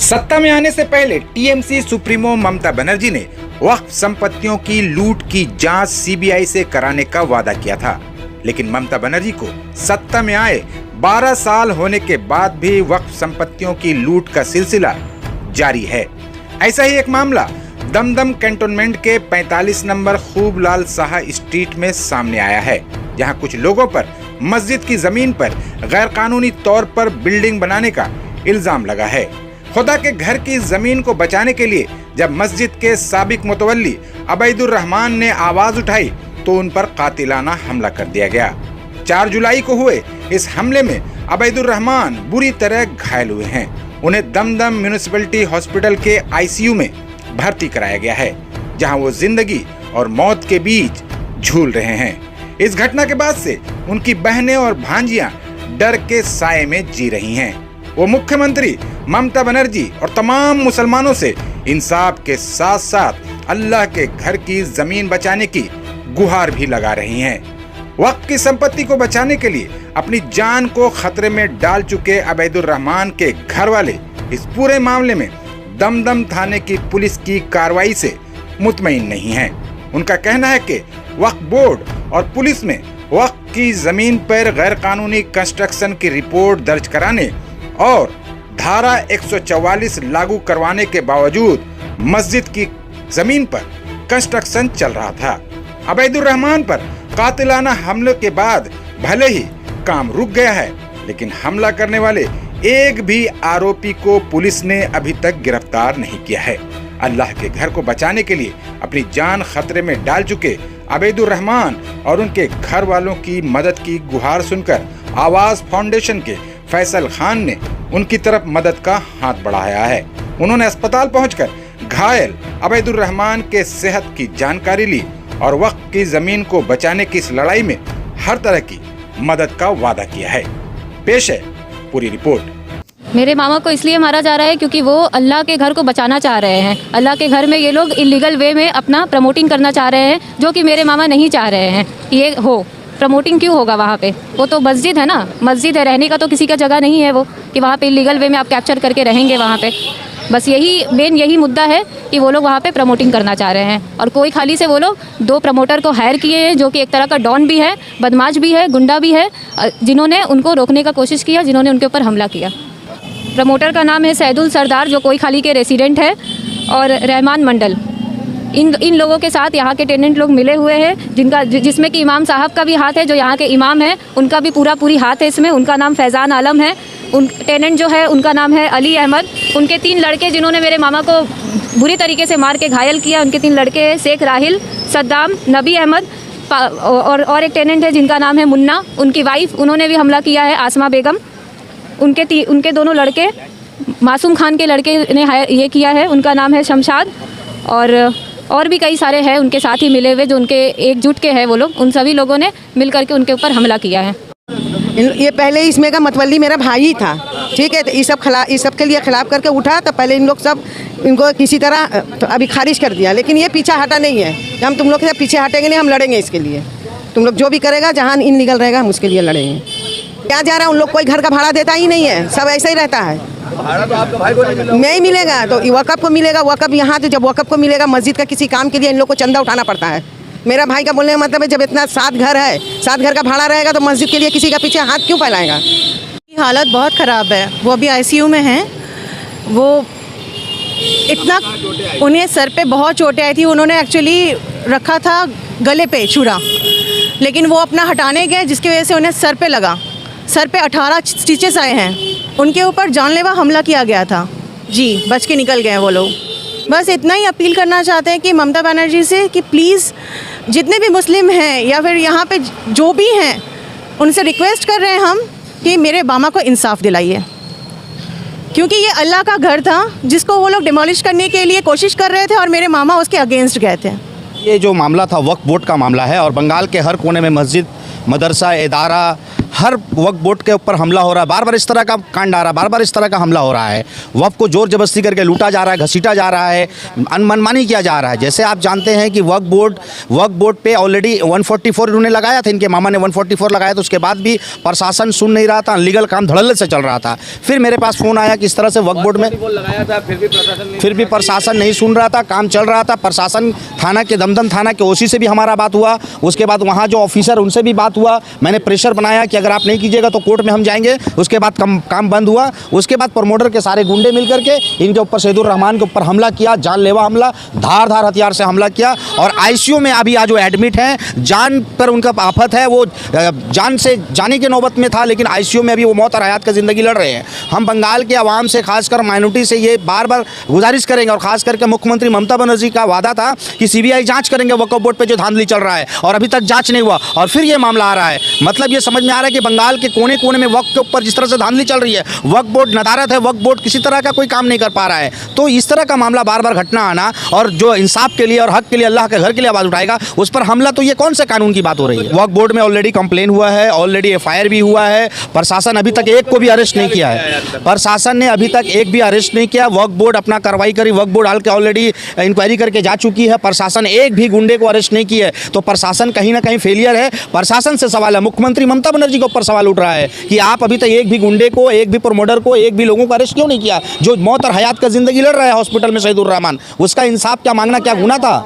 सत्ता में आने से पहले टीएमसी सुप्रीमो ममता बनर्जी ने वक्फ संपत्तियों की लूट की जांच सीबीआई से कराने का वादा किया था, लेकिन ममता बनर्जी को सत्ता में आए 12 साल होने के बाद भी वक्फ संपत्तियों की लूट का सिलसिला जारी है। ऐसा ही एक मामला दमदम कैंटोनमेंट के 45 नंबर खूबलाल शाह स्ट्रीट में सामने आया है, जहां कुछ लोगों पर मस्जिद की जमीन पर गैरकानूनी तौर पर बिल्डिंग बनाने का इल्जाम लगा है। खुदा के घर की जमीन को बचाने के लिए जब मस्जिद के साबिक मुतवल्ली अबैदुर रहमान ने आवाज उठाई तो उन पर कातिलाना हमला कर दिया गया। 4 जुलाई को हुए इस हमले में अबैदुर रहमान बुरी तरह घायल हुए हैं। उन्हें दमदम म्युनिसिपैलिटी हॉस्पिटल के आईसीयू में भर्ती कराया गया है, जहां वो जिंदगी और मौत के बीच झूल रहे हैं। इस घटना के बाद से उनकी बहनें और भांजियां डर के साए में जी रही हैं। वो मुख्यमंत्री ममता बनर्जी और तमाम मुसलमानों से इंसाफ के साथ साथ अल्लाह के घर की जमीन बचाने की गुहार भी लगा रही हैं। वक्फ की संपत्ति को बचाने के लिए अपनी जान को खतरे में डाल चुके अबैदुर रहमान के घर वाले इस पूरे मामले में दमदम थाने की पुलिस की कार्रवाई से मुतमईन नहीं हैं। उनका कहना है कि वक्फ बोर्ड और पुलिस में वक्फ की जमीन पर गैरकानूनी कंस्ट्रक्शन की रिपोर्ट दर्ज कराने और धारा 144 लागू करवाने के बावजूद मस्जिद की जमीन पर कंस्ट्रक्शन चल रहा था। अबैदुर रहमान पर कातिलाना हमले के बाद भले ही काम रुक गया है, लेकिन हमला करने वाले एक भी आरोपी को पुलिस ने अभी तक गिरफ्तार नहीं किया है। अल्लाह के घर को बचाने के लिए अपनी जान खतरे में डाल चुके अबैदुर रहमान और उनके घर वालों की मदद की गुहार सुनकर आवाज फाउंडेशन के फैसल खान ने उनकी तरफ मदद का हाथ बढ़ाया है। उन्होंने अस्पताल पहुंचकर घायल अबैदुर रहमान के सेहत की जानकारी ली और वक्फ की जमीन को बचाने की इस लड़ाई में हर तरह की मदद का वादा किया है। पेश है पूरी रिपोर्ट। मेरे मामा को इसलिए मारा जा रहा है क्योंकि वो अल्लाह के घर को बचाना चाह रहे हैं। अल्लाह के घर में ये लोग इलीगल वे में अपना प्रमोटिंग करना चाह रहे हैं, जो कि मेरे मामा नहीं चाह रहे हैं। ये हो प्रमोटिंग क्यों होगा वहाँ पे? वो तो मस्जिद है ना, मस्जिद है, रहने का तो किसी का जगह नहीं है वो कि वहाँ पे इलीगल वे में आप कैप्चर करके रहेंगे वहाँ पे। बस यही मुद्दा है कि वो लोग वहाँ पे प्रमोटिंग करना चाह रहे हैं। और कोई खाली से वो लोग 2 प्रमोटर को हायर किए हैं, जो कि एक तरह का डॉन भी है, बदमाश भी है, गुंडा भी है, जिन्होंने उनको रोकने का कोशिश किया, जिन्होंने उनके ऊपर हमला किया। प्रमोटर का नाम है सैदुल सरदार, जो कोई खाली के रेसिडेंट है, और रहमान मंडल। इन लोगों के साथ यहाँ के टेनेंट लोग मिले हुए हैं, जिसमें कि इमाम साहब का भी हाथ है, जो यहाँ के इमाम है, उनका भी पूरी हाथ है इसमें। उनका नाम फैज़ान आलम है। उन टेनेंट जो है उनका नाम है अली अहमद। उनके 3 लड़के जिन्होंने मेरे मामा को बुरी तरीके से मार के घायल किया, उनके 3 लड़के हैं शेख राहिल, सद्दाम, नबी अहमद, और एक टेनेंट है जिनका नाम है मुन्ना। उनकी वाइफ, उन्होंने भी हमला किया है, आसमा बेगम। उनके 2 लड़के मासूम खान के लड़के ने ये किया है, उनका नाम है शमशाद। और भी कई सारे हैं उनके साथ ही मिले हुए, जो उनके एकजुट के हैं वो लोग। उन सभी लोगों ने मिल करके उनके ऊपर हमला किया है। ये पहले इसमें का मतवल्ली मेरा भाई था, ठीक है। तो इस सब के लिए खिलाफ करके उठा, तो पहले इन लोग सब इनको किसी तरह तो अभी खारिज कर दिया, लेकिन ये पीछा हटा नहीं है। हम तुम लोग से पीछे हटेंगे नहीं, हम लड़ेंगे इसके लिए। तुम लोग जो भी करेगा, जहाँ इनलीगल रहेगा, हम उसके लिए लड़ेंगे। क्या जा रहा है, उन लोग कोई घर का भाड़ा देता ही नहीं है, सब ऐसे ही रहता है। भाड़ा तो आपका भाई को नहीं मिलेगा, तो वक़्फ़ को मिलेगा। वक़्फ़ यहाँ तो जब वक़्फ़ को मिलेगा, मस्जिद का किसी काम के लिए इन लोग को चंदा उठाना पड़ता है। मेरा भाई का बोलने का मतलब है, जब इतना 7 घर है, 7 घर का भाड़ा रहेगा, तो मस्जिद के लिए किसी का पीछे हाथ क्यों फैलाएगा? हालत बहुत ख़राब है, वो अभी आईसीयू में हैं। वो इतना, उन्हें सर पे बहुत चोटें आई थी। उन्होंने एक्चुअली रखा था गले पे छुरा, लेकिन वो अपना हटाने गए, जिसकी वजह से उन्हें सर पे लगा। सर पे 18 स्टिचेस आए हैं। उनके ऊपर जानलेवा हमला किया गया था जी, बच के निकल गए वो लोग। बस इतना ही अपील करना चाहते हैं कि ममता बनर्जी से कि प्लीज़ जितने भी मुस्लिम हैं या फिर यहाँ पे जो भी हैं, उनसे रिक्वेस्ट कर रहे हैं हम कि मेरे मामा को इंसाफ दिलाइए, क्योंकि ये अल्लाह का घर था जिसको वो लोग डिमोलिश करने के लिए कोशिश कर रहे थे और मेरे मामा उसके अगेंस्ट गए थे। ये जो मामला था वक्फ बोर्ड का मामला है, और बंगाल के हर कोने में मस्जिद, मदरसा, इदारा, हर वक्फ बोर्ड के ऊपर हमला हो रहा है, बार बार इस तरह का कांड आ रहा है, बार बार इस तरह का हमला हो रहा है। वक्फ को जोर जबरदस्ती करके लूटा जा रहा है, घसीटा जा रहा है, मनमानी किया जा रहा है। जैसे आप जानते हैं कि वक्फ बोर्ड पे ऑलरेडी 144 इन्होंने लगाया था, इनके मामा ने 144 लगाया था, उसके बाद भी प्रशासन सुन नहीं रहा था, अनलीगल काम धड़ल्ले से चल रहा था। फिर मेरे पास फ़ोन आया कि इस तरह से वक्फ बोर्ड में लगाया था, फिर भी प्रशासन नहीं सुन रहा था, काम चल रहा था। प्रशासन थाना के दमदम थाना के ओसी से भी हमारा बात हुआ, उसके बाद वहाँ जो ऑफिसर उनसे भी बात हुआ, मैंने प्रेशर बनाया कि अगर आप नहीं कीजिएगा तो कोर्ट में हम जाएंगे। उसके बाद काम बंद हुआ। उसके बाद प्रमोटर के सारे गुंडे मिल करके इनके ऊपर सैदुर रहमान के ऊपर हमला किया, जानलेवा हमला, धार हथियार से हमला किया और आईसीयू में अभी आज वो एडमिट हैं। जान पर उनका आफत है, वो जान से जाने की नौबत में था, लेकिन आईसीयू में अभी वो मौत और हयात का ज़िंदगी लड़ रहे हैं। हम बंगाल के आवाम से, खासकर माइनॉरिटी से ये बार बार गुजारिश करेंगे और खास करके मुख्यमंत्री ममता बनर्जी का वादा था कि सीबीआई जांच करेंगे वक्फ बोर्ड पे जो धांधली चल रहा है, और अभी तक जांच नहीं हुआ और फिर ये मामला आ रहा है। मतलब ये समझ में आ रहा है कि बंगाल के कोने कोने में वक्फ के ऊपर जिस तरह से धांधली चल रही है, वक्फ बोर्ड नदारत है, वक्फ बोर्ड किसी तरह का कोई काम नहीं कर पा रहा है। तो इस तरह का मामला बार बार घटना आना और जो इंसाफ के लिए और हक के लिए, अल्लाह के घर के लिए आवाज़ उठाएगा, उस पर हमला, तो ये कौन से कानून की बात हो रही है? वक्फ बोर्ड में ऑलरेडी कंप्लेन हुआ है, ऑलरेडी FIR भी हुआ है। प्रशासन अभी तक एक को भी अरेस्ट नहीं किया है, प्रशासन ने अभी तक एक भी अरेस्ट नहीं किया। वक्फ बोर्ड अपना कार्रवाई करी, वक्फ बोर्ड हाल के ऑलरेडी इंक्वायरी करके जा चुकी है। प्रशासन एक भी गुंडे को अरेस्ट नहीं किया है, तो प्रशासन कहीं ना कहीं फेलियर है। प्रशासन से सवाल है, मुख्यमंत्री ममता बनर्जी के ऊपर सवाल उठ रहा है कि आप अभी तक एक भी गुंडे को, एक भी प्रमोटर को, एक भी लोगों को अरेस्ट क्यों नहीं किया? जो मौत और हयात का जिंदगी लड़ रहा है हॉस्पिटल में सैदुर रहमान, उसका इंसाफ क्या मांगना क्या गुनाह था?